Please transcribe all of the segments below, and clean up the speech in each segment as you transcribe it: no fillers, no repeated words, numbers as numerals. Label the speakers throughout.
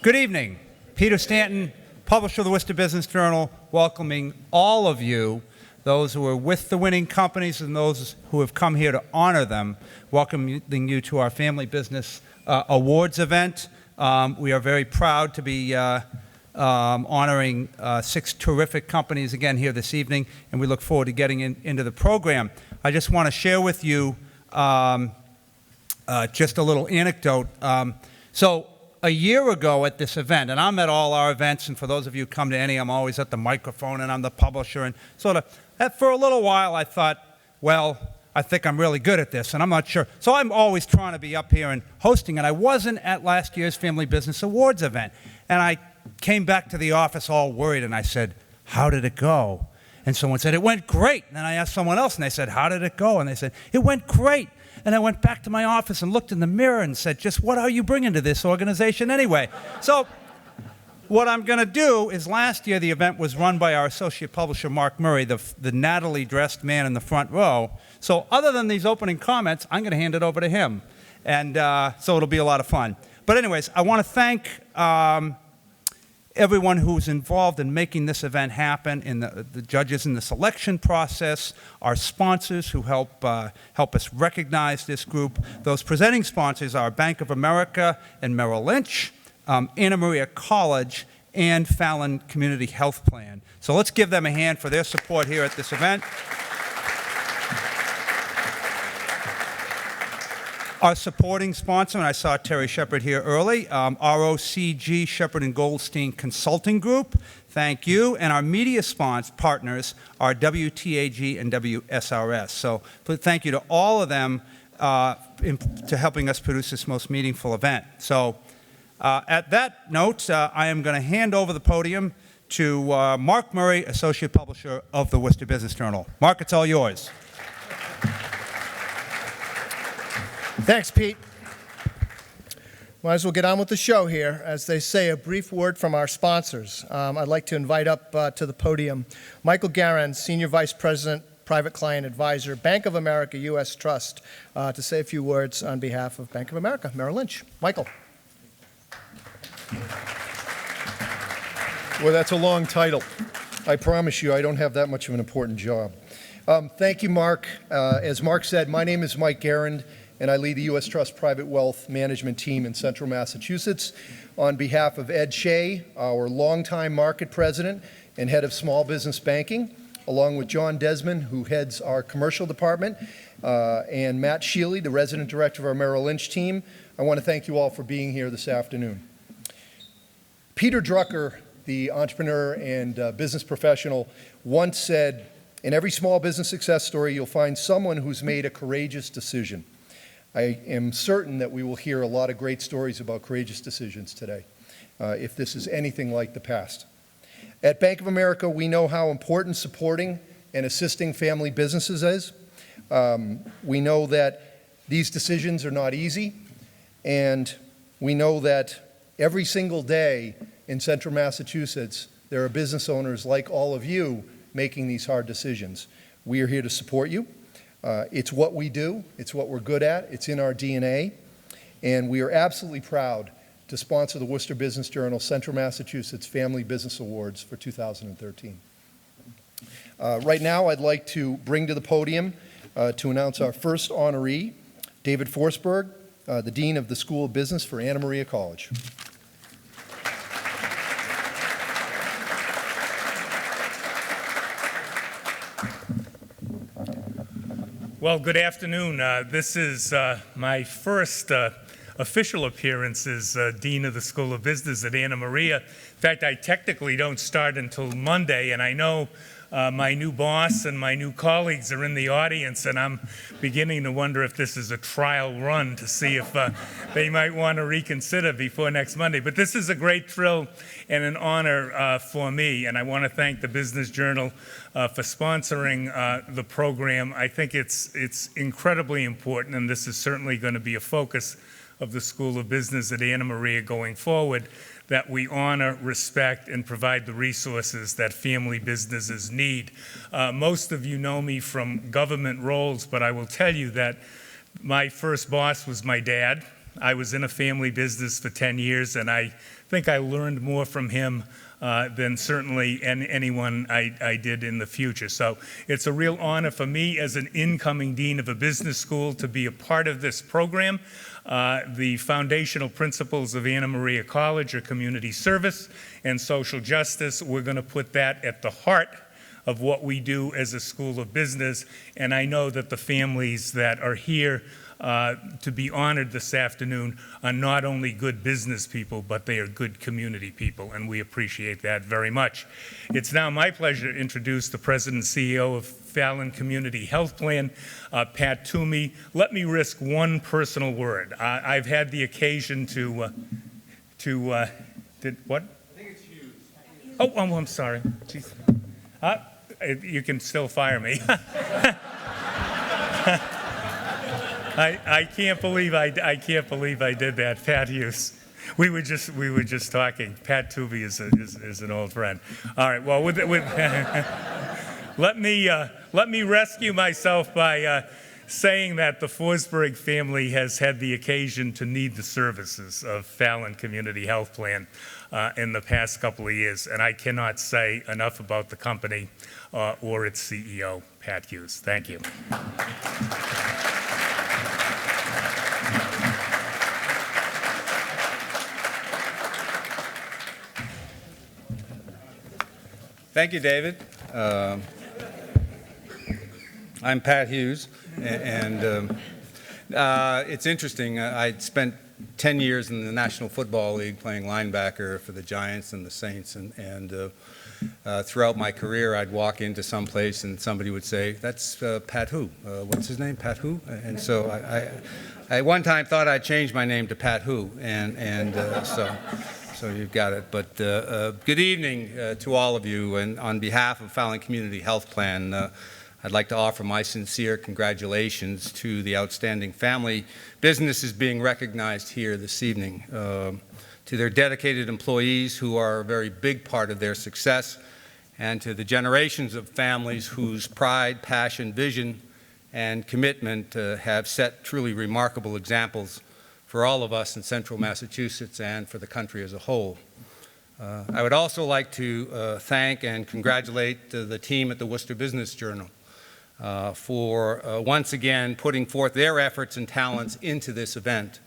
Speaker 1: Good evening. Peter Stanton, publisher of the Worcester Business Journal, welcoming all of you, those who are with the winning companies and those who have come here to honor them, welcoming you to our Family Business Awards event. We are very proud to be honoring 6 terrific companies again here this evening, and we look forward to getting into the program. I just want to share with you just a little anecdote. So a year ago at this event, and I'm at all our events, and for those of you who come to any, I'm always at the microphone and I'm the publisher, and sort of, for a little while I thought, well, I think I'm really good at this, and I'm not sure. So I'm always trying to be up here and hosting, and I wasn't at last year's Family Business Awards event. And I came back to the office all worried, and I said, how did it go? And someone said, it went great. And then I asked someone else, and they said, how did it go? And they said, it went great. And I went back to my office and looked in the mirror and said, just what are you bringing to this organization anyway? So what I'm going to do is, last year the event was run by our associate publisher, Mark Murray, the nattily dressed man in the front row. So other than these opening comments, I'm going to hand it over to him. And so it'll be a lot of fun. But anyways, I want to thank everyone who's involved in making this event happen, in the judges in the selection process, our sponsors who help us recognize this group. Those presenting sponsors are Bank of America and Merrill Lynch, Anna Maria College, and Fallon Community Health Plan. So let's give them a hand for their support here at this event. Our supporting sponsor, and I saw Terry Shepard here early, ROCG Shepard and Goldstein Consulting Group, thank you. And our media partners are WTAG and WSRS. So thank you to all of them to helping us produce this most meaningful event. So at that note, I am going to hand over the podium to Mark Murray, Associate Publisher of the Worcester Business Journal. Mark, it's all yours.
Speaker 2: Thanks, Pete. Might as well get on with the show here. As they say, a brief word from our sponsors. I'd like to invite up to the podium Maykel Garand, Senior Vice President, Private Client Advisor, Bank of America U.S. Trust, to say a few words on behalf of Bank of America, Merrill Lynch. Maykel.
Speaker 3: Well, that's a long title. I promise you I don't have that much of an important job. Thank you, Mark. As Mark said, my name is Mike Garand, and I lead the U.S. Trust Private Wealth Management Team in Central Massachusetts. On behalf of Ed Shea, our longtime market president and head of small business banking, along with John Desmond, who heads our commercial department, and Matt Shealy, the resident director of our Merrill Lynch team, I want to thank you all for being here this afternoon. Peter Drucker, the entrepreneur and business professional, once said, in every small business success story, you'll find someone who's made a courageous decision. I am certain that we will hear a lot of great stories about courageous decisions today, if this is anything like the past. At Bank of America, we know how important supporting and assisting family businesses is. We know that these decisions are not easy, and we know that every single day in Central Massachusetts, there are business owners like all of you making these hard decisions. We are here to support you. It's what we do, it's what we're good at, it's in our DNA, and we are absolutely proud to sponsor the Worcester Business Journal Central Massachusetts Family Business Awards for 2013. Right now, I'd like to bring to the podium to announce our first honoree, David Forsberg, the Dean of the School of Business for Anna Maria College.
Speaker 4: Well, good afternoon. This is my first official appearance as Dean of the School of Business at Anna Maria. In fact, I technically don't start until Monday, and I know my new boss and my new colleagues are in the audience, and I'm beginning to wonder if this is a trial run to see if they might want to reconsider before next Monday. But this is a great thrill and an honor for me, and I want to thank the Business Journal for sponsoring the program. I think it's incredibly important, and this is certainly going to be a focus of the School of Business at Anna Maria going forward, that we honor, respect, and provide the resources that family businesses need. Most of you know me from government roles, but I will tell you that my first boss was my dad. I was in a family business for 10 years, and I think I learned more from him than certainly anyone I did in the future. So it's a real honor for me as an incoming dean of a business school to be a part of this program. The foundational principles of Anna Maria College are community service and social justice. We're going to put that at the heart of what we do as a school of business, and I know that the families that are here to be honored this afternoon are not only good business people, but they are good community people, and we appreciate that very much. It's now my pleasure to introduce the President and CEO of Fallon Community Health Plan, Pat Toomey. Let me risk one personal word. I've had the occasion did what? I think it's Hughes. Oh, I'm sorry. Jeez. You can still fire me. I can't believe I did that. Pat Hughes. We were just talking. Pat Toomey is an old friend. All right. Well, let me rescue myself by saying that the Forsberg family has had the occasion to need the services of Fallon Community Health Plan in the past couple of years, and I cannot say enough about the company or its CEO, Pat Hughes. Thank you.
Speaker 1: Thank you, David. I'm Pat Hughes, and it's interesting. I spent 10 years in the National Football League playing linebacker for the Giants and the Saints, and throughout my career, I'd walk into some place and somebody would say, "That's Pat who? What's his name? Pat who?" And so I one time thought I'd change my name to Pat Who, and so you've got it. But good evening to all of you, and on behalf of Fallon Community Health Plan, I'd like to offer my sincere congratulations to the outstanding family businesses being recognized here this evening, to their dedicated employees who are a very big part of their success, and to the generations of families whose pride, passion, vision, and commitment have set truly remarkable examples for all of us in central Massachusetts and for the country as a whole. I would also like to thank and congratulate the team at the Worcester Business Journal for once again putting forth their efforts and talents into this event.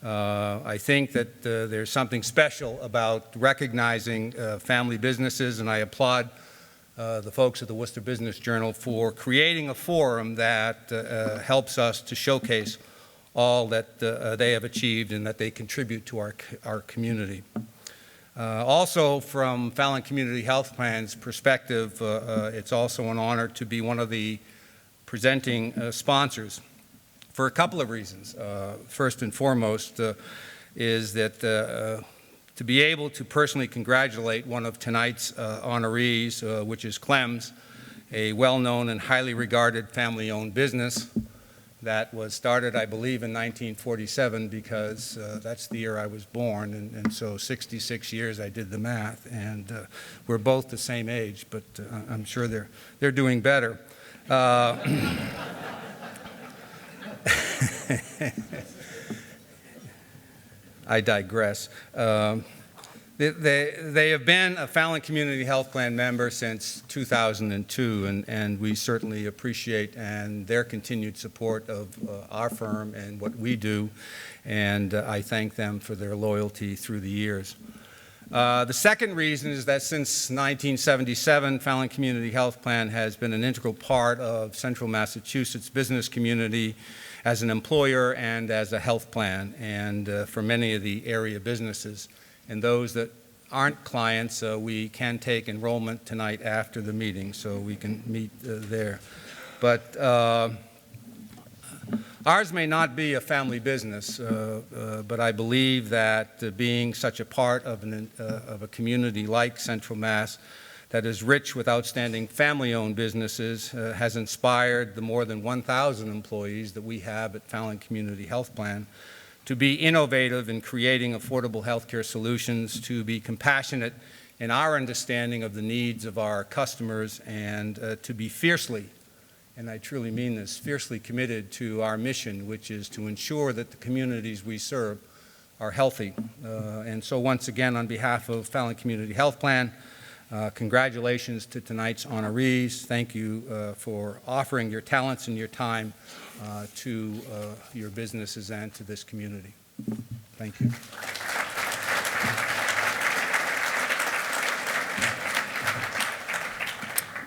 Speaker 1: I think that there's something special about recognizing family businesses, and I applaud the folks at the Worcester Business Journal for creating a forum that helps us to showcase all that they have achieved and that they contribute to our community. Also, from Fallon Community Health Plan's perspective, it's also an honor to be one of the presenting sponsors for a couple of reasons. First and foremost is that to be able to personally congratulate one of tonight's honorees, which is Klem's, a well-known and highly regarded family-owned business that was started, I believe, in 1947, because that's the year I was born, and so 66 years I did the math, and we're both the same age, but I'm sure they're doing better. I digress. They have been a Fallon Community Health Plan member since 2002, and we certainly appreciate their continued support of our firm and what we do, and I thank them for their loyalty through the years. The second reason is that since 1977, Fallon Community Health Plan has been an integral part of Central Massachusetts business community as an employer and as a health plan, and for many of the area businesses. And those that aren't clients, we can take enrollment tonight after the meeting, so we can meet there. But ours may not be a family business, but I believe that being such a part of a community like Central Mass that is rich with outstanding family-owned businesses has inspired the more than 1,000 employees that we have at Fallon Community Health Plan to be innovative in creating affordable healthcare solutions, to be compassionate in our understanding of the needs of our customers, and to be fiercely
Speaker 5: and I truly mean this, fiercely committed to our mission, which is to ensure that the communities we serve are healthy. And so once again, on behalf of Fallon Community Health Plan, congratulations to tonight's honorees. Thank you for offering your talents and your time to your businesses and to this community. Thank you.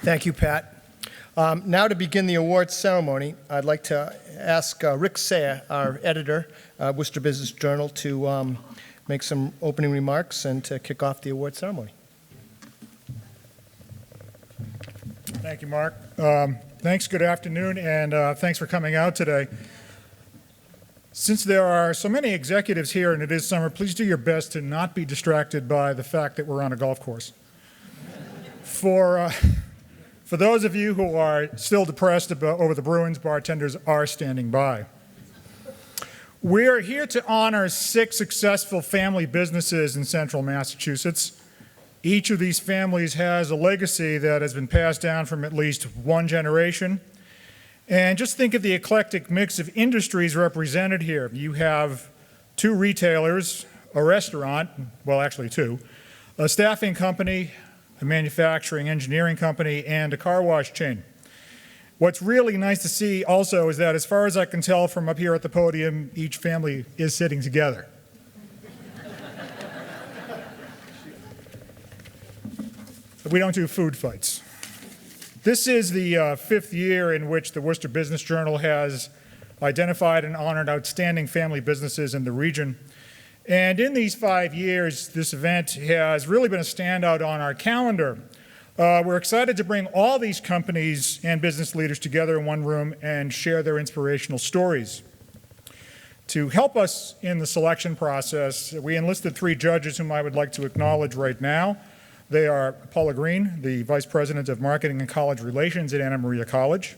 Speaker 2: Thank you, Pat. Now to begin the awards ceremony, I'd like to ask Rick Sayre, our editor, Worcester Business Journal, to make some opening remarks and to kick off the awards ceremony.
Speaker 6: Thank you, Mark. Thanks, good afternoon, and thanks for coming out today. Since there are so many executives here and it is summer, please do your best to not be distracted by the fact that we're on a golf course. For those of you who are still depressed over the Bruins, bartenders are standing by. We are here to honor 6 successful family businesses in central Massachusetts. Each of these families has a legacy that has been passed down from at least one generation. And just think of the eclectic mix of industries represented here. You have 2 retailers, a restaurant, well, actually 2, a staffing company, a manufacturing engineering company, and a car wash chain. What's really nice to see also is that, as far as I can tell from up here at the podium, each family is sitting together. We don't do food fights. This is the 5th year in which the Worcester Business Journal has identified and honored outstanding family businesses in the region. And in these 5 years, this event has really been a standout on our calendar. We're excited to bring all these companies and business leaders together in one room and share their inspirational stories. To help us in the selection process, we enlisted 3 judges whom I would like to acknowledge right now. They are Paula Green, the Vice President of Marketing and College Relations at Anna Maria College;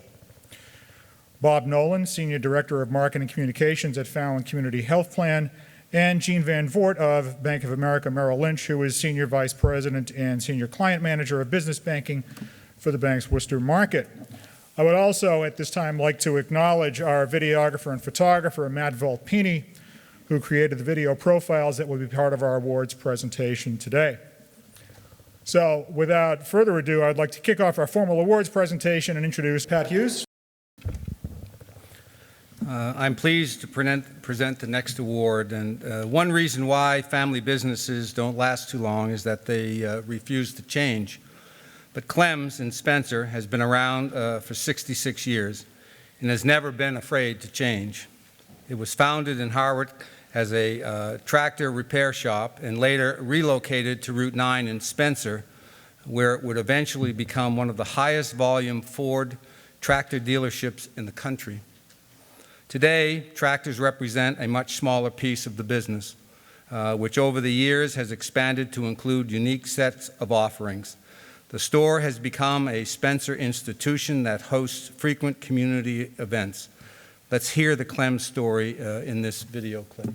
Speaker 6: Bob Nolan, Senior Director of Marketing Communications at Fallon Community Health Plan; and Jean Van Voort of Bank of America Merrill Lynch, who is Senior Vice President and Senior Client Manager of Business Banking for the bank's Worcester market. I would also at this time like to acknowledge our videographer and photographer, Matt Volpini, who created the video profiles that will be part of our awards presentation today. So without further ado, I'd like to kick off our formal awards presentation and introduce Pat Hughes.
Speaker 5: I'm pleased to present the next award, and one reason why family businesses don't last too long is that they refuse to change. But Klem's in Spencer has been around for 66 years and has never been afraid to change. It was founded in Harvard as a tractor repair shop and later relocated to Route 9 in Spencer, where it would eventually become one of the highest volume Ford tractor dealerships in the country. Today, tractors represent a much smaller piece of the business, which over the years has expanded to include unique sets of offerings. The store has become a Spencer institution that hosts frequent community events. Let's hear the Klem story in this video clip.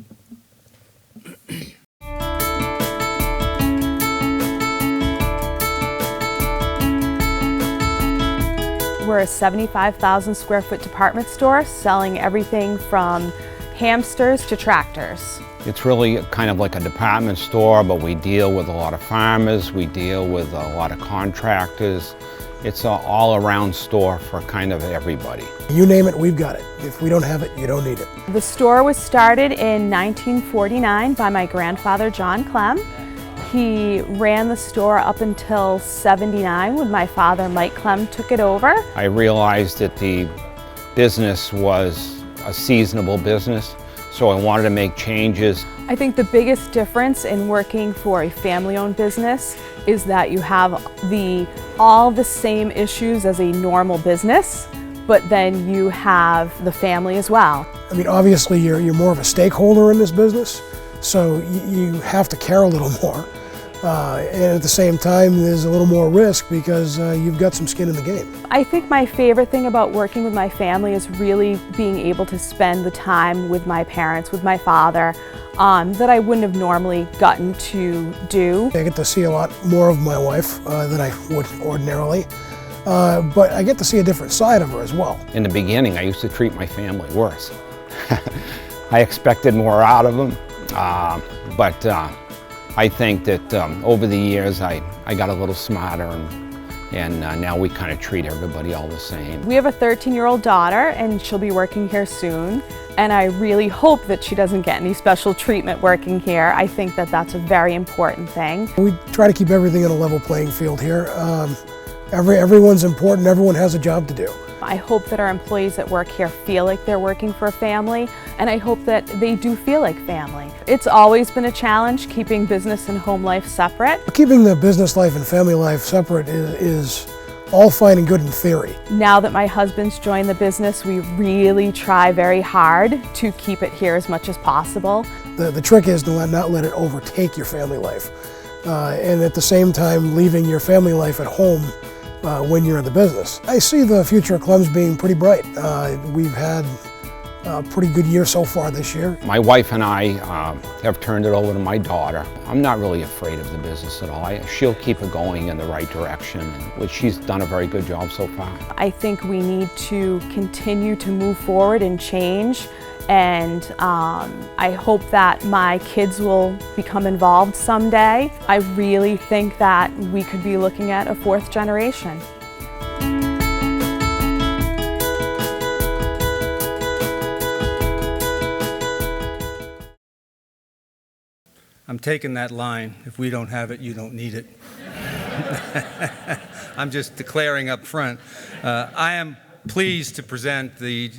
Speaker 7: We're a 75,000 square foot department store selling everything from hamsters to tractors.
Speaker 8: It's really kind of like a department store, but we deal with a lot of farmers, we deal with a lot of contractors. It's an all-around store for kind of everybody.
Speaker 9: You name it, we've got it. If we don't have it, you don't need it.
Speaker 7: The store was started in 1949 by my grandfather, John Klem. He ran the store up until '79 when my father, Mike Klem, took it over.
Speaker 8: I realized that the business was a seasonable business, so I wanted to make changes.
Speaker 7: I think the biggest difference in working for a family-owned business is that you have all the same issues as a normal business, but then you have the family as well.
Speaker 9: I mean, obviously you're more of a stakeholder in this business, so you have to care a little more. And at the same time, there's a little more risk because you've got some skin in the game.
Speaker 7: I think my favorite thing about working with my family is really being able to spend the time with my parents, with my father, that I wouldn't have normally gotten to do.
Speaker 9: I get to see a lot more of my wife than I would ordinarily. but I get to see a different side of her as well.
Speaker 8: In the beginning, I used to treat my family worse. I expected more out of them, but I think that over the years I got a little smarter, and now we kind of treat everybody all the same.
Speaker 7: We have a 13-year-old daughter, and she'll be working here soon. And I really hope that she doesn't get any special treatment working here. I think that that's a very important thing.
Speaker 9: We try to keep everything in a level playing field here. Everyone's important, everyone has a job to do.
Speaker 7: I hope that our employees that work here feel like they're working for a family, and I hope that they do feel like family. It's always been a challenge keeping business and home life separate.
Speaker 9: Keeping the business life and family life separate is all fine and good in theory.
Speaker 7: Now that my husband's joined the business, we really try very hard to keep it here as much as possible.
Speaker 9: The trick is to not let it overtake your family life. And at the same time, leaving your family life at home when you're in the business. I see the future of Klem's being pretty bright. We've had a pretty good year so far this year.
Speaker 8: My wife and I have turned it over to my daughter. I'm not really afraid of the business at all. She'll keep it going in the right direction, which she's done a very good job so far.
Speaker 7: I think we need to continue to move forward and change, and I hope that my kids will become involved someday. I really think that we could be looking at a fourth generation.
Speaker 5: I'm taking that line. If we don't have it, you don't need it. I'm just declaring up front. I am pleased to present the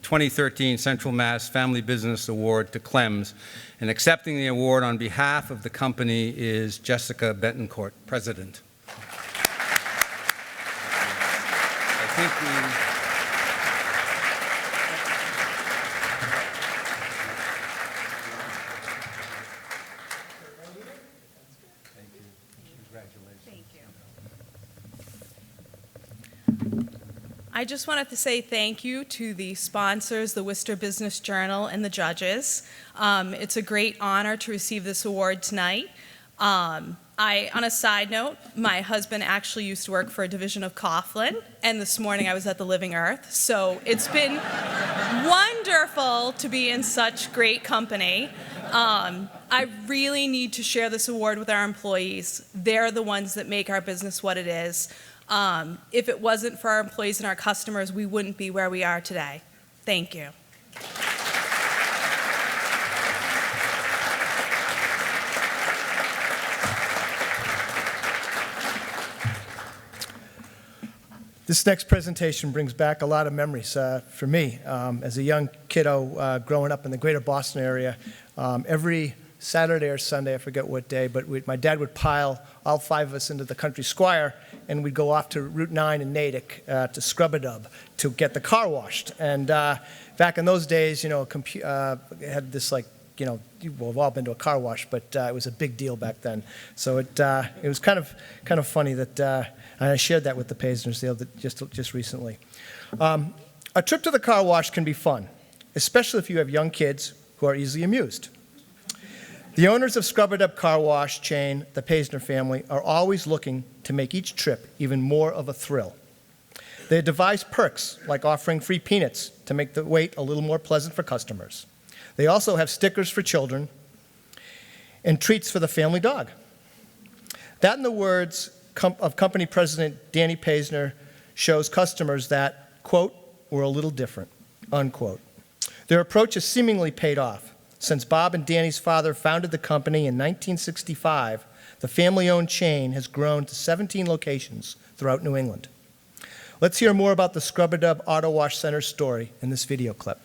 Speaker 5: 2013 Central Mass Family Business Award to Klem's, and accepting the award on behalf of the company is Jessica Bettencourt, President. I think
Speaker 10: I just wanted to say thank you to the sponsors, the Worcester Business Journal, and the judges. It's a great honor to receive this award tonight. On a side note, my husband actually used to work for a division of Coghlin, and this morning I was at the Living Earth. So it's been wonderful to be in such great company. I really need to share this award with our employees. They're the ones that make our business what it is. If it wasn't for our employees and our customers, we wouldn't be where we are today. Thank you.
Speaker 2: This next presentation brings back a lot of memories for me. As a young kiddo growing up in the greater Boston area, every Saturday or Sunday, I forget what day, but my dad would pile all 5 of us into the country squire, and we'd go off to Route 9 in Natick to Scrub-a-Dub to get the car washed. And back in those days, you know, it had this, like, you know, we've all been to a car wash, but it was a big deal back then. So it was kind of funny that, and I shared that with the Paisners just recently. A trip to the car wash can be fun, especially if you have young kids who are easily amused. The owners of Scrub-a-Dub car wash chain, the Paisner family, are always looking to make each trip even more of a thrill. They devise perks like offering free peanuts to make the wait a little more pleasant for customers. They also have stickers for children and treats for the family dog. That, in the words of company president Danny Paisner, shows customers that, quote, we're a little different, unquote. Their approach has seemingly paid off. Since Bob and Danny's father founded the company in 1965, the family-owned chain has grown to 17 locations throughout New England. Let's hear more about the Scrub-a-Dub Auto Wash Center's story in this video clip.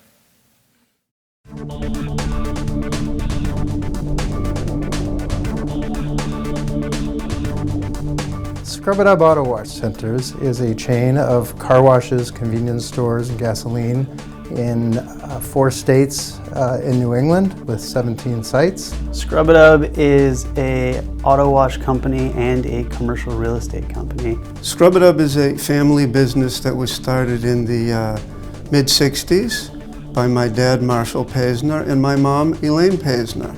Speaker 11: Scrub-a-Dub Auto Wash Centers is a chain of car washes, convenience stores, and gasoline in 4 states in New England with 17 sites.
Speaker 12: Scrub-a-Dub is a auto wash company and a commercial real estate company.
Speaker 13: Scrub-a-Dub is a family business that was started in the mid-60s by my dad, Marshall Paisner, and my mom, Elaine Paisner.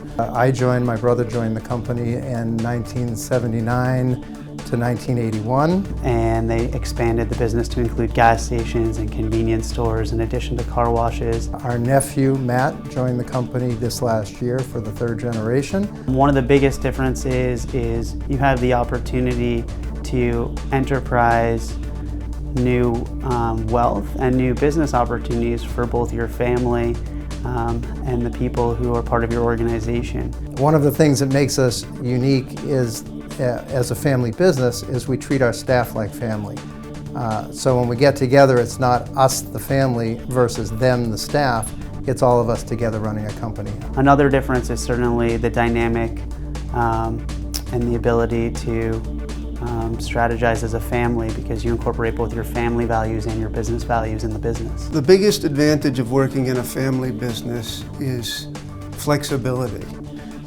Speaker 11: My brother joined the company in 1979 to 1981.
Speaker 12: And they expanded the business to include gas stations and convenience stores in addition to car washes.
Speaker 11: Our nephew, Matt, joined the company this last year for the third generation.
Speaker 12: One of the biggest differences is you have the opportunity to enterprise new wealth and new business opportunities for both your family and the people who are part of your organization.
Speaker 11: One of the things that makes us unique is, as a family business, is we treat our staff like family. So when we get together, it's not us, the family, versus them, the staff. It's all of us together running a company.
Speaker 12: Another difference is certainly the dynamic and the ability to strategize as a family, because you incorporate both your family values and your business values in the business.
Speaker 13: The biggest advantage of working in a family business is flexibility.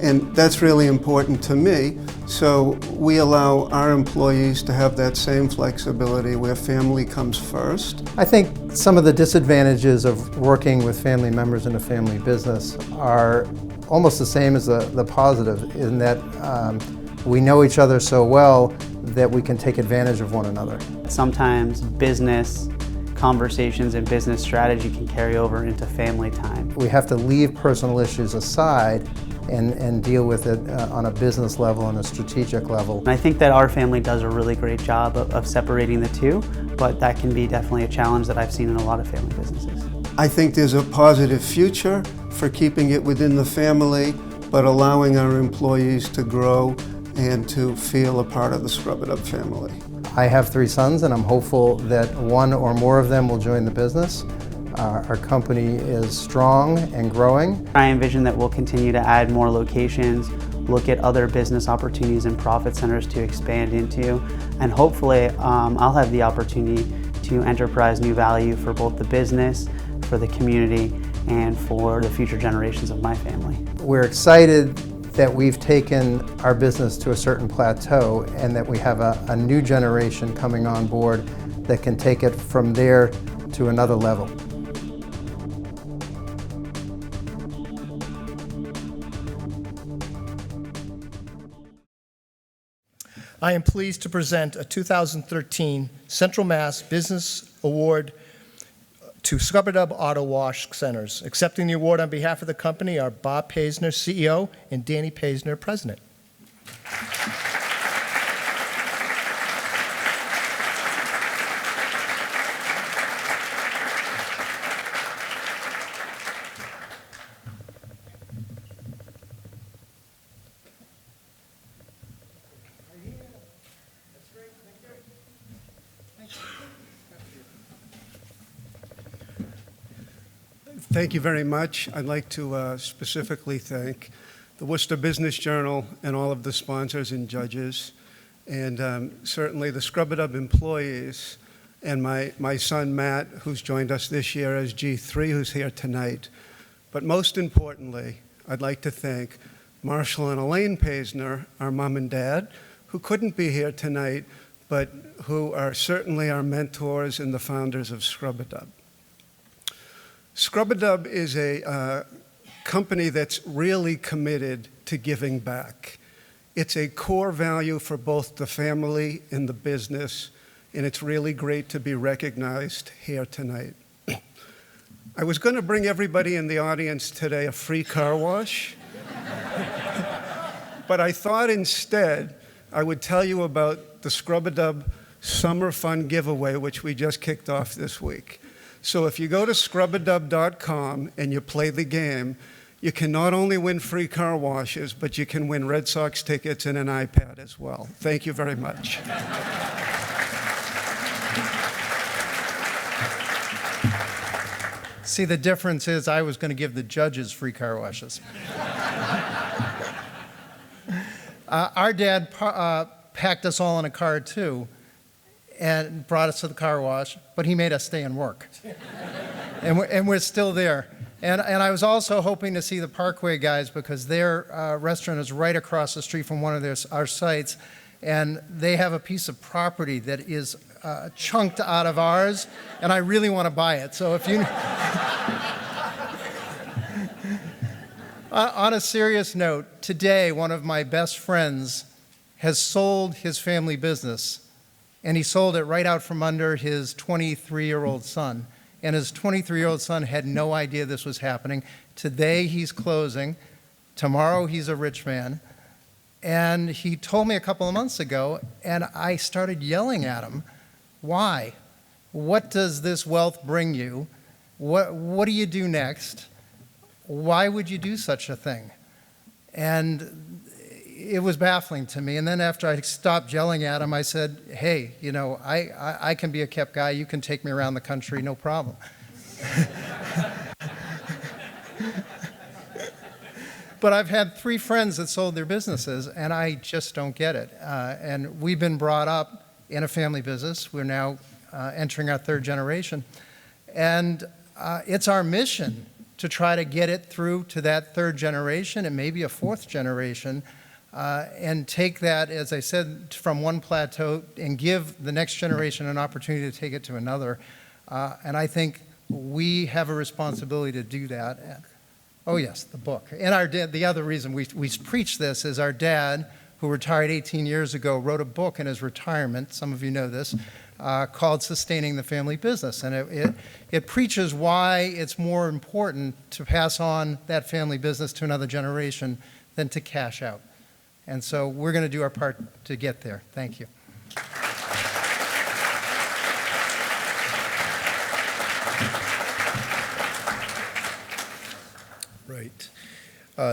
Speaker 13: And that's really important to me. So we allow our employees to have that same flexibility where family comes first.
Speaker 11: I think some of the disadvantages of working with family members in a family business are almost the same as the positive, in that we know each other so well that we can take advantage of one another.
Speaker 12: Sometimes business conversations and business strategy can carry over into family time.
Speaker 11: We have to leave personal issues aside and deal with it on a business level and a strategic level.
Speaker 12: And I think that our family does a really great job of separating the two, but that can be definitely a challenge that I've seen in a lot of family businesses.
Speaker 13: I think there's a positive future for keeping it within the family, but allowing our employees to grow and to feel a part of the Scrub-It-Up family.
Speaker 11: I have 3 sons, and I'm hopeful that one or more of them will join the business. Our company is strong and growing.
Speaker 12: I envision that we'll continue to add more locations, look at other business opportunities and profit centers to expand into, and hopefully I'll have the opportunity to enterprise new value for both the business, for the community, and for the future generations of my family.
Speaker 11: We're excited that we've taken our business to a certain plateau and that we have a new generation coming on board that can take it from there to another level.
Speaker 2: I am pleased to present a 2013 Central Mass Business Award to Scrub-It-Up Auto Wash Centers. Accepting the award on behalf of the company are Bob Paisner, CEO, and Danny Paisner, President.
Speaker 13: Thank you very much. I'd like to specifically thank the Worcester Business Journal and all of the sponsors and judges, and certainly the Scrub-It-Up employees, and my son Matt, who's joined us this year as G3, who's here tonight. But most importantly, I'd like to thank Marshall and Elaine Paisner, our mom and dad, who couldn't be here tonight, but who are certainly our mentors and the founders of Scrub-It-Up. Scrub-It-Up is a company that's really committed to giving back. It's a core value for both the family and the business, and it's really great to be recognized here tonight. I was going to bring everybody in the audience today a free car wash, but I thought instead I would tell you about the Scrub-It-Up Summer Fun Giveaway, which we just kicked off this week. So if you go to scrubitup.com and you play the game, you can not only win free car washes, but you can win Red Sox tickets and an iPad as well. Thank you very much.
Speaker 2: See, the difference is I was going to give the judges free car washes. Our dad packed us all in a car, too, and brought us to the car wash, but he made us stay and work. And we're still there. And I was also hoping to see the Parkway guys, because their restaurant is right across the street from one of our sites, and they have a piece of property that is chunked out of ours, and I really want to buy it. So if you... On a serious note, today one of my best friends
Speaker 11: has sold his family business, and he sold it right out from under his 23-year-old son. And his 23-year-old son had no idea this was happening. Today he's closing. Tomorrow he's a rich man. And he told me a couple of months ago, and I started yelling at him, why? What does this wealth bring you? What do you do next? Why would you do such a thing? And it was baffling to me. And then after I stopped yelling at him, I said, hey, you know, I can be a kept guy. You can take me around the country, no problem. But I've had 3 friends that sold their businesses, and I just don't get it. And we've been brought up in a family business. We're now entering our 3rd generation. And it's our mission to try to get it through to that 3rd generation and maybe a 4th generation, and take that, as I said, from one plateau and give the next generation an opportunity to take it to another. And I think we have a responsibility to do that. Oh yes, the book. And the other reason we preach this is our dad, who retired 18 years ago, wrote a book in his retirement, some of you know this, called Sustaining the Family Business. And it preaches why it's more important to pass on that family business to another generation than to cash out. And so we're going to do our part to get there. Thank you.
Speaker 3: Right.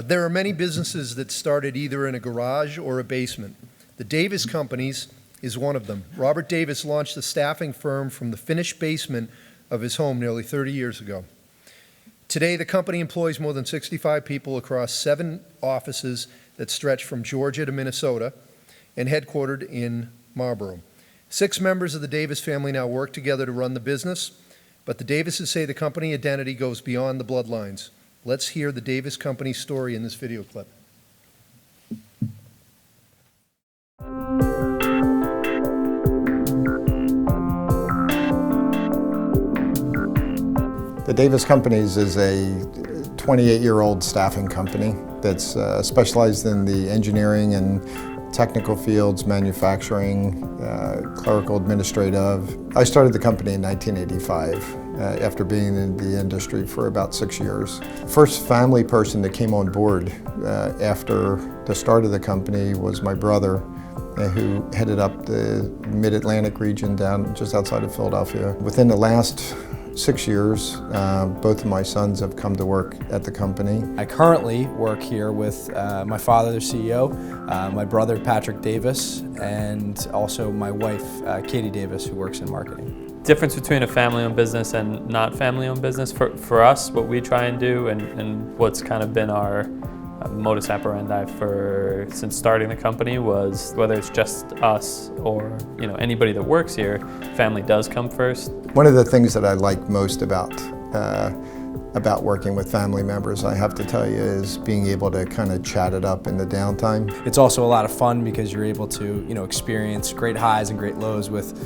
Speaker 3: There are many businesses that started either in a garage or a basement. The Davis Companies is one of them. Robert Davis launched the staffing firm from the finished basement of his home nearly 30 years ago. Today, the company employs more than 65 people across 7 offices that stretch from Georgia to Minnesota and headquartered in Marlboro. 6 members of the Davis family now work together to run the business, but the Davises say the company identity goes beyond the bloodlines. Let's hear the Davis Company story in this video clip.
Speaker 14: The Davis Companies is a 28-year-old staffing company that's specialized in the engineering and technical fields, manufacturing, clerical, administrative. I started the company in 1985 after being in the industry for about 6 years. First family person that came on board after the start of the company was my brother, who headed up the Mid-Atlantic region down just outside of Philadelphia. Within the last 6 years, both of my sons have come to work at the company.
Speaker 15: I currently work here with my father, the CEO, my brother, Ptarick Davis, and also my wife, Katie Davis, who works in marketing.
Speaker 16: Difference between a family-owned business and not family-owned business, for us, what we try and do and what's kind of been our modus operandi since starting the company was, whether it's just us or anybody that works here, family does come first.
Speaker 14: One of the things that I like most about working with family members, I have to tell you, is being able to kind of chat it up in the downtime.
Speaker 15: It's also a lot of fun because you're able to experience great highs and great lows with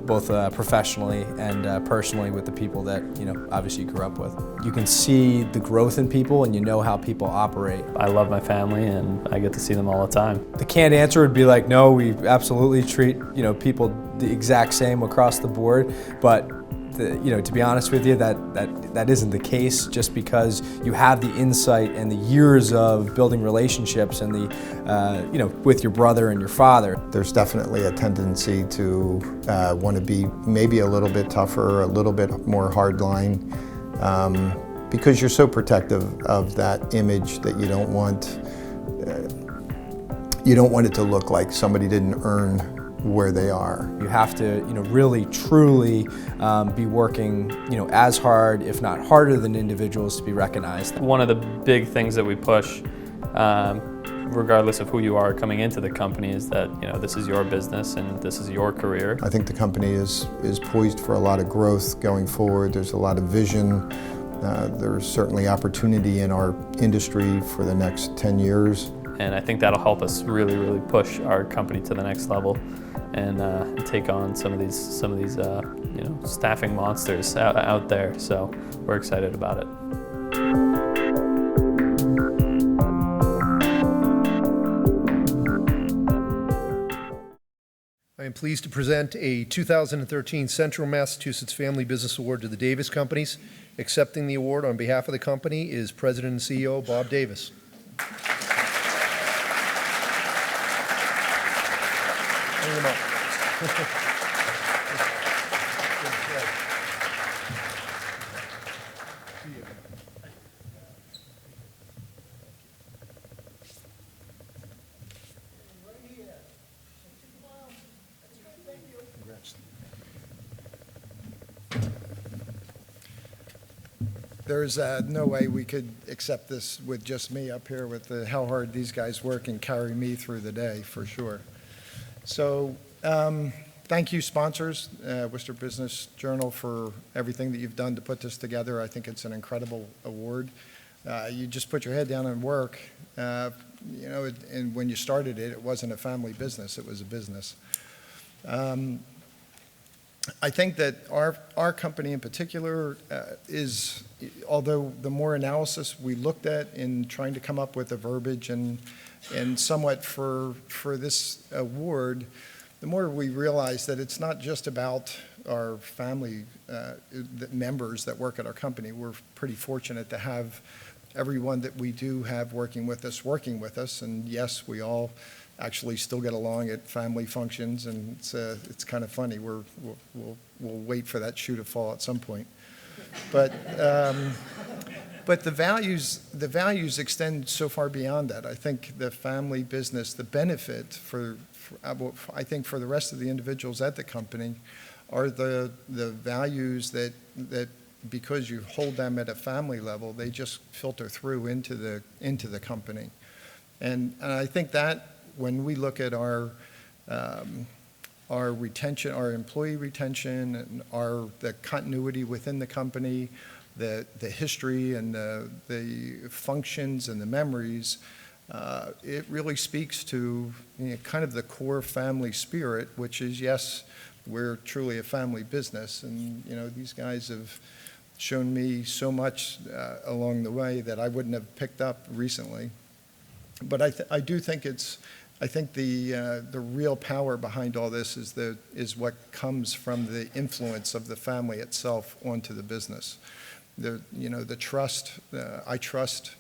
Speaker 15: both professionally and personally with the people that obviously you grew up with. You can see the growth in people and you know how people operate.
Speaker 16: I love my family and I get to see them all the time.
Speaker 15: The canned answer would be like, no, we absolutely treat people the exact same across the board, but to be honest with you, that isn't the case, just because you have the insight and the years of building relationships and the, with your brother and your father.
Speaker 14: There's definitely a tendency to want to be maybe a little bit tougher, a little bit more hardline, because you're so protective of that image that you don't want it to look like somebody didn't earn where they are.
Speaker 15: You have to, really, truly be working, as hard, if not harder than individuals to be recognized.
Speaker 16: One of the big things that we push, regardless of who you are coming into the company, is that, this is your business and this is your career.
Speaker 14: I think the company is poised for a lot of growth going forward. There's a lot of vision. There's certainly opportunity in our industry for the next 10 years.
Speaker 16: And I think that'll help us really, really push our company to the next level and take on some of these staffing monsters out there. So we're excited about it.
Speaker 3: pleased to present a 2013 Central Massachusetts Family Business Award to the Davis Companies. Accepting the award on behalf of the company is President and CEO Bob Davis. Bring him up.
Speaker 14: There's no way we could accept this with just me up here with how hard these guys work and carry me through the day, for sure. So thank you, sponsors, Worcester Business Journal, for everything that you've done to put this together. I think it's an incredible award. You just put your head down and work. You know, and when you started it, it wasn't a family business, it was a business. I think that our company in particular is, although the more analysis we looked at in trying to come up with the verbiage and somewhat for this award, the more we realize that it's not just about our family members that work at our company. We're pretty fortunate to have everyone that we do have working with us, and yes, we all actually still get along at family functions, and it's kind of funny. We'll wait for that shoe to fall at some point, but the values extend so far beyond that. I think the family business, the benefit I think for the rest of the individuals at the company, are the values that because you hold them at a family level, they just filter through into the company, and I think that. When we look at our retention, our employee retention, and the continuity within the company, the history and the functions and the memories, it really speaks to kind of the core family spirit, which is, yes, we're truly a family business, and these guys have shown me so much along the way that I wouldn't have picked up recently. But I do think I think the real power behind all this is what comes from the influence of the family itself onto the business. The trust. I trust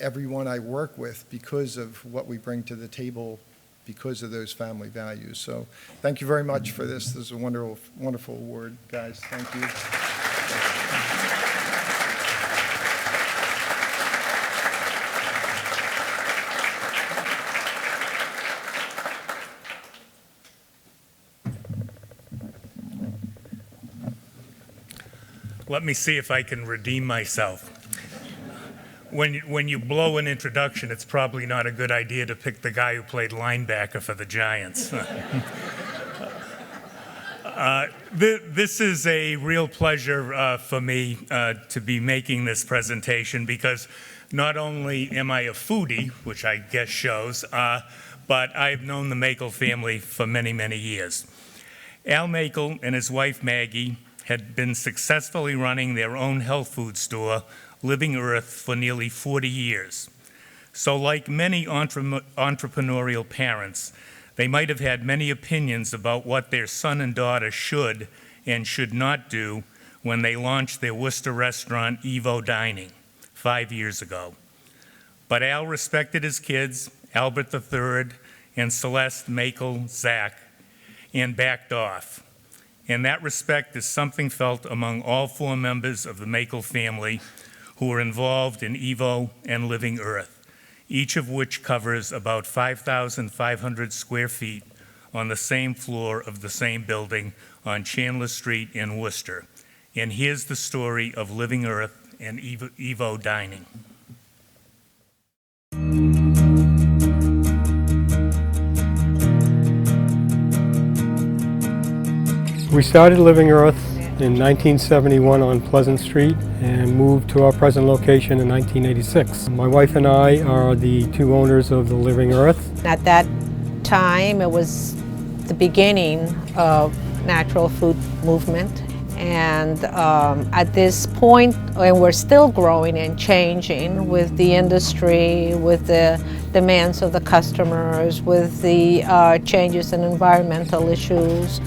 Speaker 14: everyone I work with because of what we bring to the table, because of those family values. So thank you very much for this. This is a wonderful award, guys. Thank you.
Speaker 4: Let me see if I can redeem myself. When you blow an introduction, it's probably not a good idea to pick the guy who played linebacker for the Giants. This is a real pleasure for me to be making this presentation, because not only am I a foodie, which I guess shows, but I've known the Maykel family for many, many years. Al Maykel and his wife Maggie had been successfully running their own health food store, Living Earth, for nearly 40 years. So like many entrepreneurial parents, they might have had many opinions about what their son and daughter should and should not do when they launched their Worcester restaurant, Evo Dining, 5 years ago. But Al respected his kids, Albert III and Celeste, Maykel, Zach, and backed off. And that respect is something felt among all 4 members of the Maykel family who are involved in Evo and Living Earth, each of which covers about 5,500 square feet on the same floor of the same building on Chandler Street in Worcester. And here's the story of Living Earth and Evo Dining.
Speaker 17: We started Living Earth in 1971 on Pleasant Street and moved to our present location in 1986. My wife and I are the 2 owners of the Living Earth.
Speaker 18: At that time, it was the beginning of natural food movement, And at this point, and we're still growing and changing with the industry, with the demands of the customers, with the changes in environmental issues,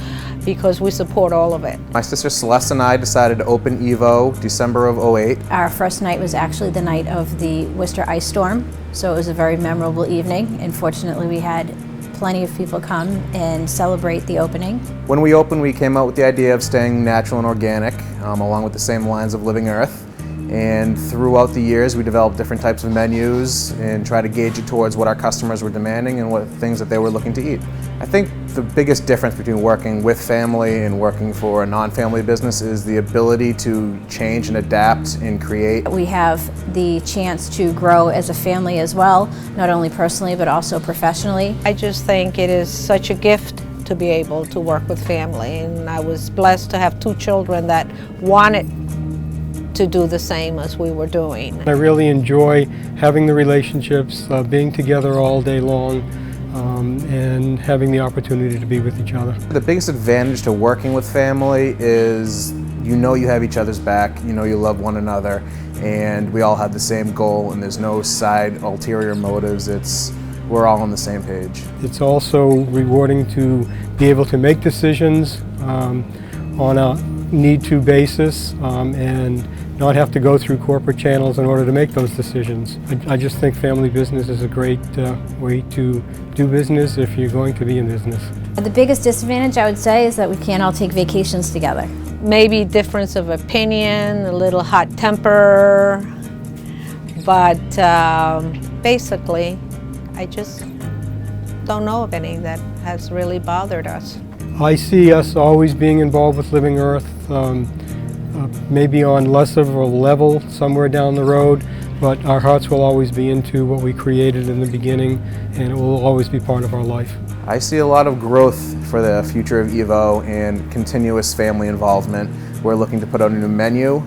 Speaker 18: because we support all of it.
Speaker 19: My sister Celeste and I decided to open Evo December of '08.
Speaker 20: Our first night was actually the night of the Worcester ice storm, so it was a very memorable evening, and fortunately we had plenty of people come and celebrate the opening.
Speaker 19: When we opened, we came out with the idea of staying natural and organic, along with the same lines of Living Earth. And throughout the years, we developed different types of menus and try to gauge it towards what our customers were demanding and what things that they were looking to eat. I think the biggest difference between working with family and working for a non-family business is the ability to change and adapt and create.
Speaker 20: We have the chance to grow as a family as well, not only personally but also professionally.
Speaker 18: I just think it is such a gift to be able to work with family, and I was blessed to have 2 children that wanted to do the same as we were doing.
Speaker 17: I really enjoy having the relationships, being together all day long, and having the opportunity to be with each other.
Speaker 19: The biggest advantage to working with family is you know you have each other's back, you know you love one another, and we all have the same goal, and there's no side ulterior motives. We're all on the same page.
Speaker 17: It's also rewarding to be able to make decisions on a need-to basis and not have to go through corporate channels in order to make those decisions. I just think family business is a great way to do business if you're going to be in business.
Speaker 20: The biggest disadvantage, I would say, is that we can't all take vacations together.
Speaker 18: Maybe difference of opinion, a little hot temper, but basically, I just don't know of any that has really bothered us.
Speaker 17: I see us always being involved with Living Earth, maybe on less of a level somewhere down the road, but our hearts will always be into what we created in the beginning, and it will always be part of our life.
Speaker 19: I see a lot of growth for the future of Evo and continuous family involvement. We're looking to put out a new menu,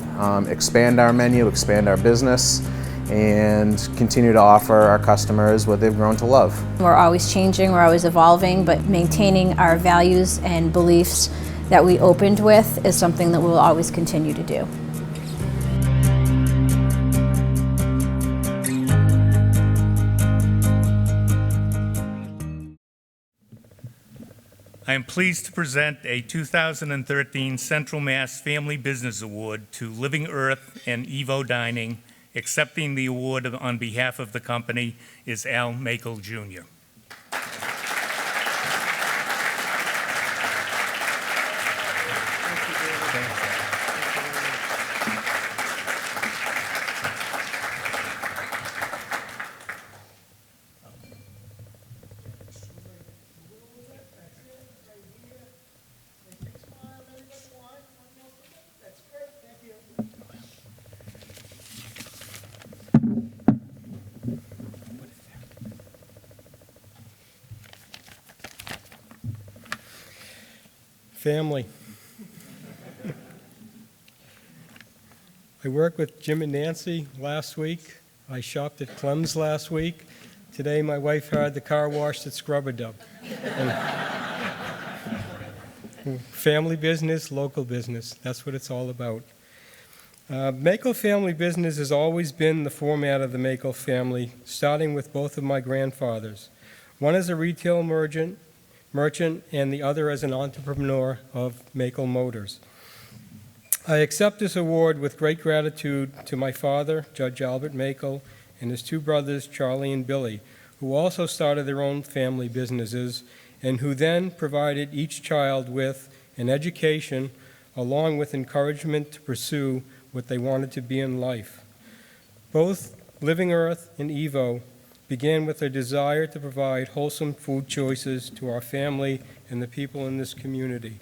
Speaker 19: expand our business, and continue to offer our customers what they've grown to love.
Speaker 20: We're always changing, we're always evolving, but maintaining our values and beliefs that we opened with is something that we'll always continue to do.
Speaker 4: I am pleased to present a 2013 Central Mass Family Business Award to Living Earth and Evo Dining. Accepting the award on behalf of the company is Al Maykel, Jr.
Speaker 17: Family. I worked with Jim and Nancy last week. I shopped at Klem's last week. Today my wife had the car washed at Scrubber Dub. Family business, local business, that's what it's all about. Maykel family business has always been the format of the Maykel family, starting with both of my grandfathers. One is a retail merchant and the other as an entrepreneur of Maykel Motors. I accept this award with great gratitude to my father, Judge Albert Maykel, and his 2 brothers, Charlie and Billy, who also started their own family businesses and who then provided each child with an education along with encouragement to pursue what they wanted to be in life. Both Living Earth and Evo began with a desire to provide wholesome food choices to our family and the people in this community.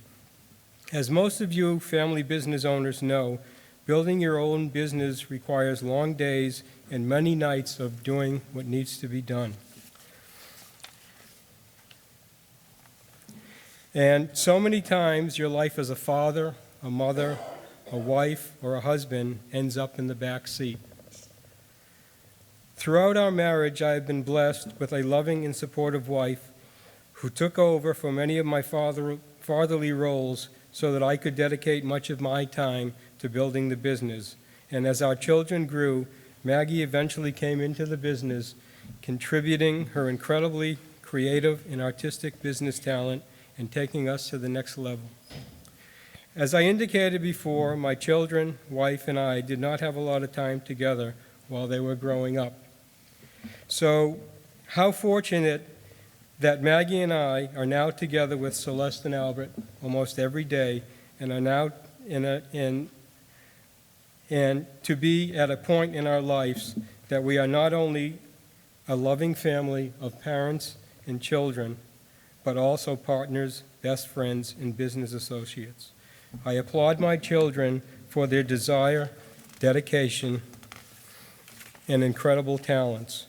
Speaker 17: As most of you family business owners know, building your own business requires long days and many nights of doing what needs to be done. And so many times your life as a father, a mother, a wife, or a husband ends up in the back seat. Throughout our marriage, I have been blessed with a loving and supportive wife who took over for many of my fatherly roles so that I could dedicate much of my time to building the business. And as our children grew, Maggie eventually came into the business, contributing her incredibly creative and artistic business talent and taking us to the next level. As I indicated before, my children, wife, and I did not have a lot of time together while they were growing up. So, how fortunate that Maggie and I are now together with Celeste and Albert almost every day and are now and to be at a point in our lives that we are not only a loving family of parents and children, but also partners, best friends, and business associates. I applaud my children for their desire, dedication, and incredible talents.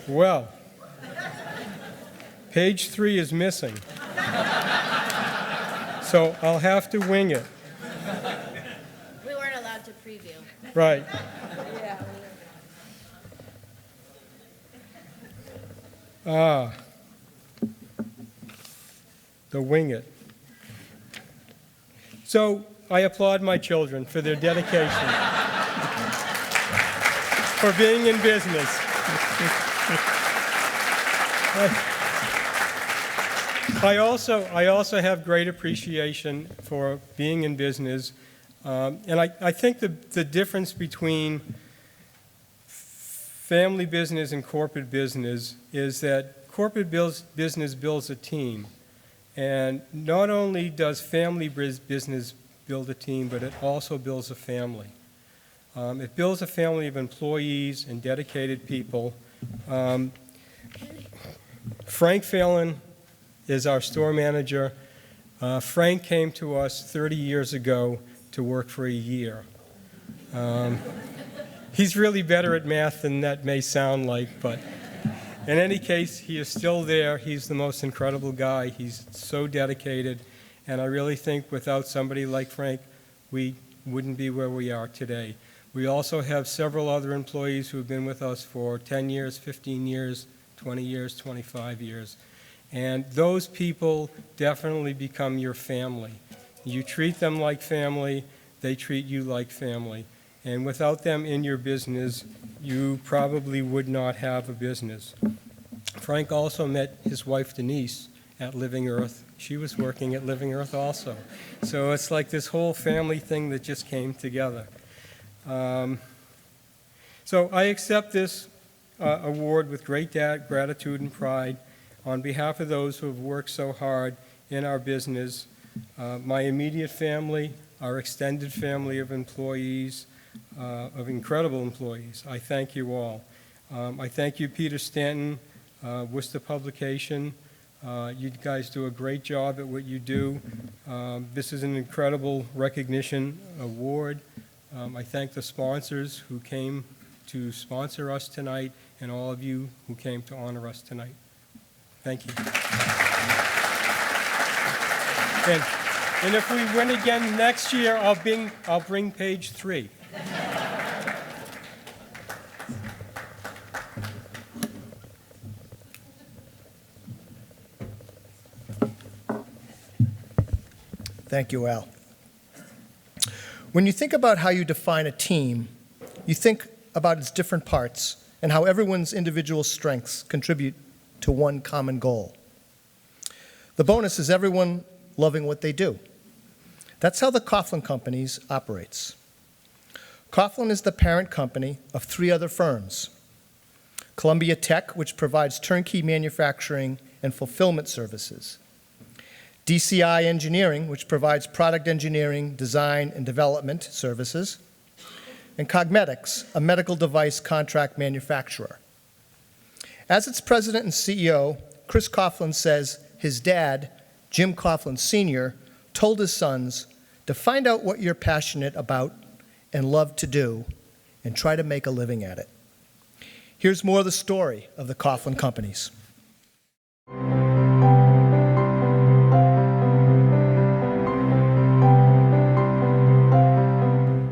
Speaker 17: Well, page 3 is missing, so I'll have to wing it.
Speaker 21: We weren't allowed to preview.
Speaker 17: Right.
Speaker 21: Yeah.
Speaker 17: The wing it. So I applaud my children for their dedication, for being in business. I also have great appreciation for being in business, and I think the difference between family business and corporate business is that corporate business builds a team, and not only does family business build a team, but it also builds a family. It builds a family of employees and dedicated people. Frank Fallon is our store manager. Frank came to us 30 years ago to work for a year. He's really better at math than that may sound like, but in any case, he is still there. He's the most incredible guy. He's so dedicated, and I really think without somebody like Frank, we wouldn't be where we are today. We also have several other employees who have been with us for 10 years, 15 years, 20 years, 25 years. And those people definitely become your family. You treat them like family, they treat you like family. And without them in your business, you probably would not have a business. Frank also met his wife Denise at Living Earth. She was working at Living Earth also. So it's like this whole family thing that just came together. So I accept this award with great gratitude and pride on behalf of those who have worked so hard in our business, my immediate family, our extended family of employees, of incredible employees. I thank you all. I thank you, Peter Stanton, Worcester Publication. You guys do a great job at what you do. This is an incredible recognition award. I thank the sponsors who came to sponsor us tonight and all of you who came to honor us tonight. Thank you. And if we win again next year, I'll bring page 3.
Speaker 2: Thank you, Al. When you think about how you define a team, you think about its different parts and how everyone's individual strengths contribute to one common goal. The bonus is everyone loving what they do. That's how the Coghlin Companies operates. Coghlin is the parent company of 3 other firms. Columbia Tech, which provides turnkey manufacturing and fulfillment services. DCI Engineering, which provides product engineering, design, and development services. And Cogmetics, a medical device contract manufacturer. As its president and CEO, Chris Coghlin says his dad, Jim Coghlin Sr., told his sons to find out what you're passionate about and love to do and try to make a living at it. Here's more of the story of the Coghlin Companies.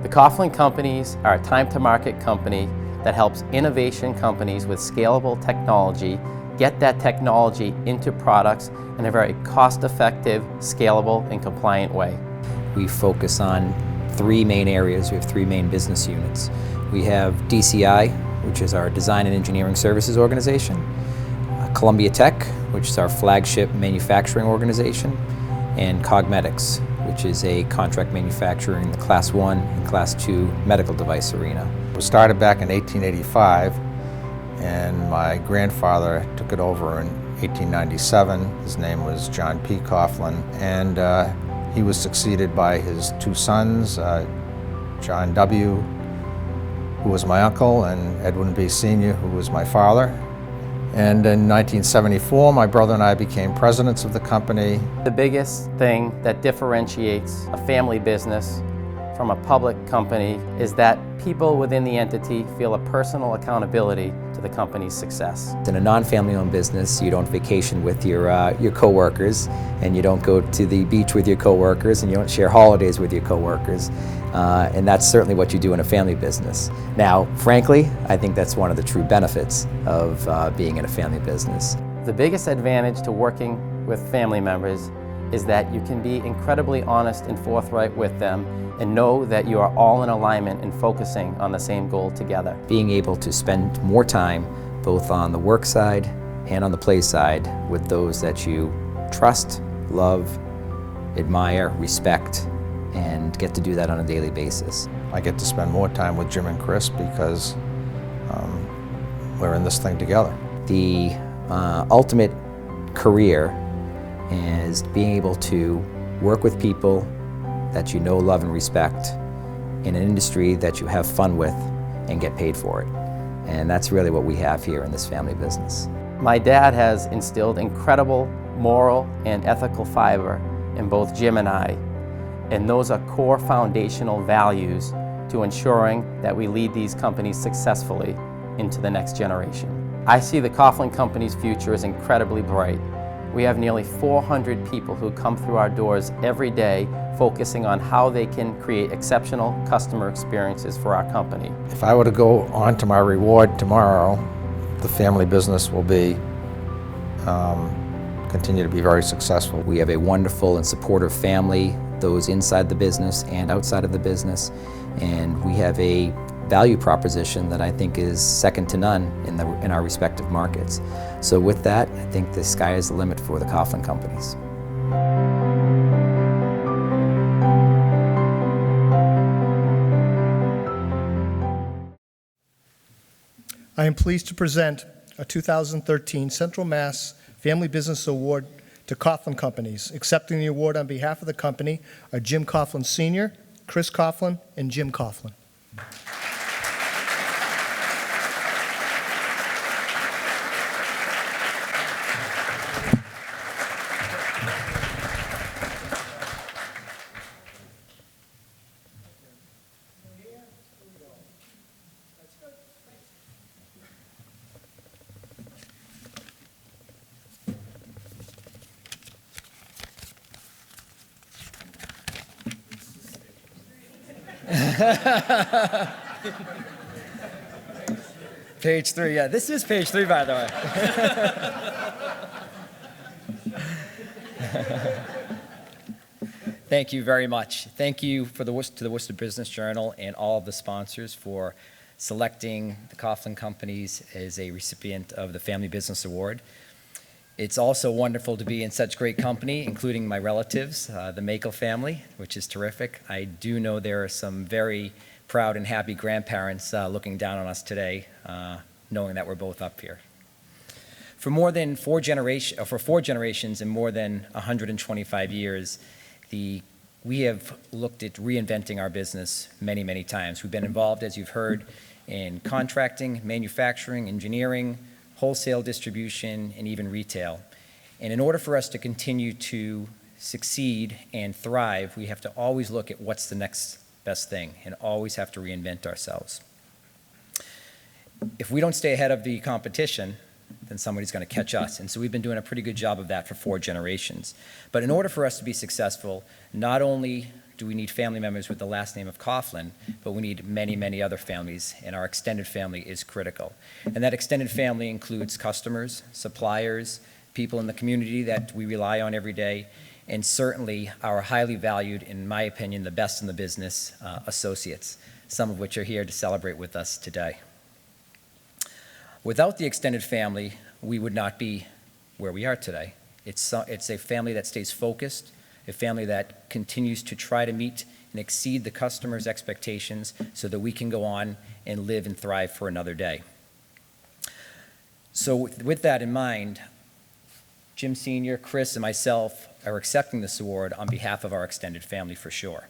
Speaker 1: The Coghlin companies are a time-to-market company that helps innovation companies with scalable technology get that technology into products in a very cost-effective, scalable, and compliant way.
Speaker 22: We focus on three main areas. We have three main business units. We have DCI, which is our Design and Engineering Services organization, Columbia Tech, which is our flagship manufacturing organization, and Cogmetics, which is a contract manufacturer in the Class 1 and Class 2 medical device arena.
Speaker 23: It was started back in 1885, and my grandfather took it over in 1897. His name was John P. Coghlin, and he was succeeded by his two sons, John W., who was my uncle, and Edwin B. Sr., who was my father. And in 1974, my brother and I became presidents of the company.
Speaker 1: The biggest thing that differentiates a family business from a public company is that people within the entity feel a personal accountability to the company's success.
Speaker 22: In a non-family owned business, you don't vacation with your coworkers, and you don't go to the beach with your coworkers, and you don't share holidays with your coworkers. And that's certainly what you do in a family business. Now, frankly, I think that's one of the true benefits of being in a family business.
Speaker 1: The biggest advantage to working with family members is that you can be incredibly honest and forthright with them and know that you are all in alignment and focusing on the same goal together.
Speaker 22: Being able to spend more time both on the work side and on the play side with those that you trust, love, admire, respect, and get to do that on a daily basis.
Speaker 23: I get to spend more time with Jim and Chris because we're in this thing together.
Speaker 22: The ultimate career is being able to work with people that you know, love, and respect in an industry that you have fun with and get paid for it. And that's really what we have here in this family business.
Speaker 1: My dad has instilled incredible moral and ethical fiber in both Jim and I, and those are core foundational values to ensuring that we lead these companies successfully into the next generation. I see the Coghlin Company's future as incredibly bright. We have nearly 400 people who come through our doors every day focusing on how they can create exceptional customer experiences for our company.
Speaker 23: If I were to go on to my reward tomorrow, the family business will be continue to be very successful.
Speaker 22: We have a wonderful and supportive family, those inside the business and outside of the business, and we have a value proposition that I think is second to none in our respective markets. So with that, I think the sky is the limit for the Coghlin companies.
Speaker 2: I am pleased to present a 2013 Central Mass Family Business Award to Coghlin Companies. Accepting the award on behalf of the company are Jim Coghlin Sr., Chris Coghlin, and Jim Coghlin.
Speaker 24: Page 3, yeah. This is page 3, by the way. Thank you very much. Thank you to the Worcester Business Journal and all of the sponsors for selecting the Coghlin Companies as a recipient of the Family Business Award. It's also wonderful to be in such great company, including my relatives, the Maykel family, which is terrific. I do know there are some very proud and happy grandparents looking down on us today, knowing that we're both up here. For four generations and more than 125 years, we have looked at reinventing our business many, many times. We've been involved, as you've heard, in contracting, manufacturing, engineering, wholesale distribution, and even retail. And in order for us to continue to succeed and thrive, we have to always look at what's the next best thing and always have to reinvent ourselves. If we don't stay ahead of the competition, then somebody's going to catch us. And so we've been doing a pretty good job of that for 4 generations. But in order for us to be successful, not only do we need family members with the last name of Coghlin, but we need many, many other families, and our extended family is critical. And that extended family includes customers, suppliers, people in the community that we rely on every day, and certainly our highly valued, in my opinion, the best in the business, associates, some of which are here to celebrate with us today. Without the extended family, we would not be where we are today. It's a family that stays focused, a family that continues to try to meet and exceed the customer's expectations so that we can go on and live and thrive for another day. So with that in mind, Jim Sr., Chris, and myself are accepting this award on behalf of our extended family for sure.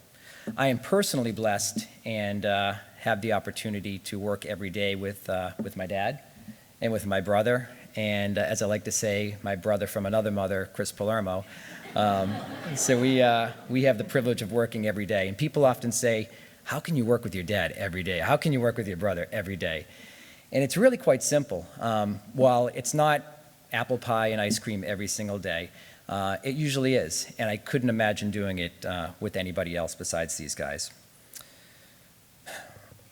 Speaker 24: I am personally blessed and have the opportunity to work every day with my dad and with my brother, and as I like to say, my brother from another mother, Chris Palermo. So we have the privilege of working every day. And people often say, how can you work with your dad every day? How can you work with your brother every day? And it's really quite simple. While it's not apple pie and ice cream every single day, it usually is. And I couldn't imagine doing it with anybody else besides these guys.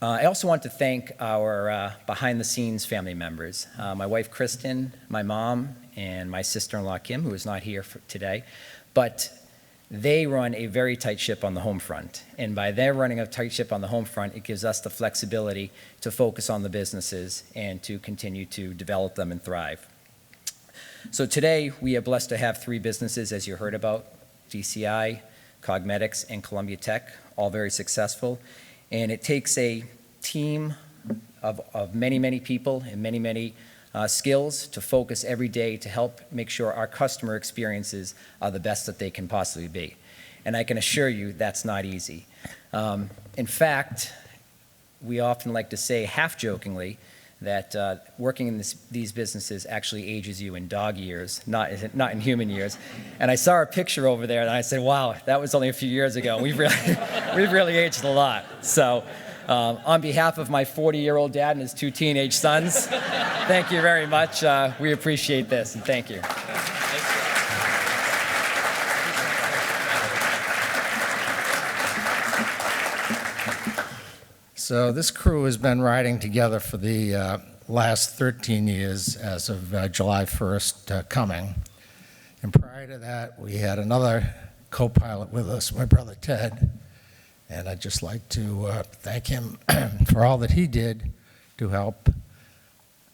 Speaker 24: I also want to thank our behind-the-scenes family members, my wife Kristen, my mom, and my sister-in-law Kim, who is not here today, but they run a very tight ship on the home front. And by their running a tight ship on the home front, it gives us the flexibility to focus on the businesses and to continue to develop them and thrive. So today, we are blessed to have 3 businesses, as you heard about, DCI, Cogmetics, and Columbia Tech, all very successful. And it takes a team of many, many people and many, many skills to focus every day to help make sure our customer experiences are the best that they can possibly be. And I can assure you that's not easy. In fact, we often like to say, half-jokingly, that working in these businesses actually ages you in dog years, not in human years. And I saw a picture over there, and I said, wow, that was only a few years ago. We've really aged a lot. So on behalf of my 40-year-old dad and his 2 teenage sons, thank you very much. We appreciate this, and thank you.
Speaker 6: So this crew has been riding together for the last 13 years as of July 1st coming. And prior to that, we had another co-pilot with us, my brother Ted. And I'd just like to thank him for all that he did to help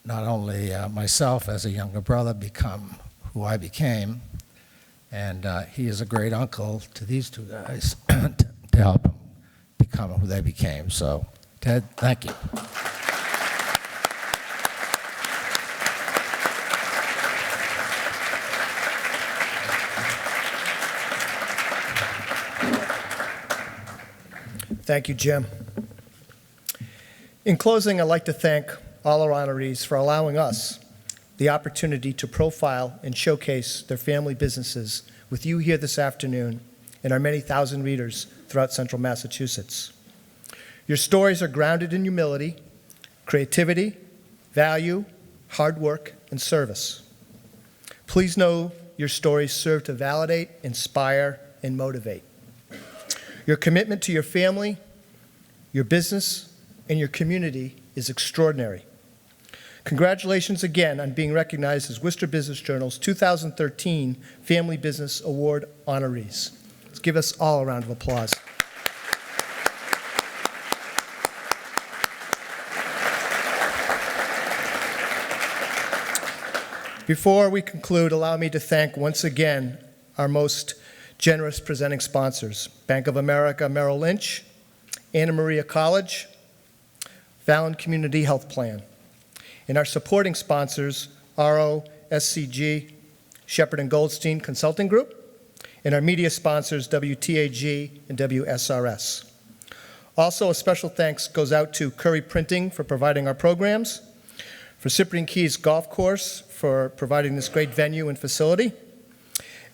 Speaker 6: not only myself as a younger brother become who I became, and he is a great uncle to these 2 guys to help them become who they became. So, Ted, thank you.
Speaker 2: Thank you, Jim. In closing, I'd like to thank all our honorees for allowing us the opportunity to profile and showcase their family businesses with you here this afternoon and our many thousand readers throughout central Massachusetts. Your stories are grounded in humility, creativity, value, hard work, and service. Please know your stories serve to validate, inspire, and motivate. Your commitment to your family, your business, and your community is extraordinary. Congratulations again on being recognized as Worcester Business Journal's 2013 Family Business Award honorees. Let's give us all a round of applause. Before we conclude, allow me to thank once again our most generous presenting sponsors, Bank of America Merrill Lynch, Anna Maria College, Fallon Community Health Plan, and our supporting sponsors, RO, SCG, Shepherd & Goldstein Consulting Group, and our media sponsors, WTAG and WSRS. Also, a special thanks goes out to Curry Printing for providing our programs, for Cyprian Keys Golf Course for providing this great venue and facility,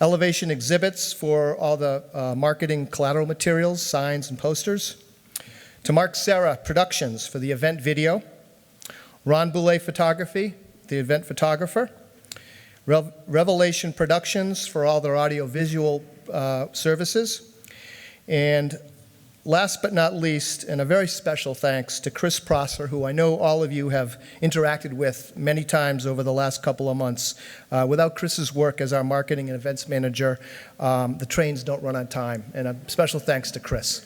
Speaker 2: Elevation Exhibits for all the marketing collateral materials, signs, and posters, to Mark Serra Productions for the event video, Ron Boulay Photography, the event photographer, Revelation Productions for all their audio-visual services, And last but not least, and a very special thanks to Chris Prosser, who I know all of you have interacted with many times over the last couple of months. Without Chris's work as our marketing and events manager, the trains don't run on time. And a special thanks to Chris.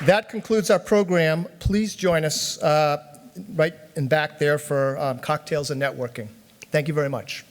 Speaker 2: That concludes our program. Please join us right in back there for cocktails and networking. Thank you very much.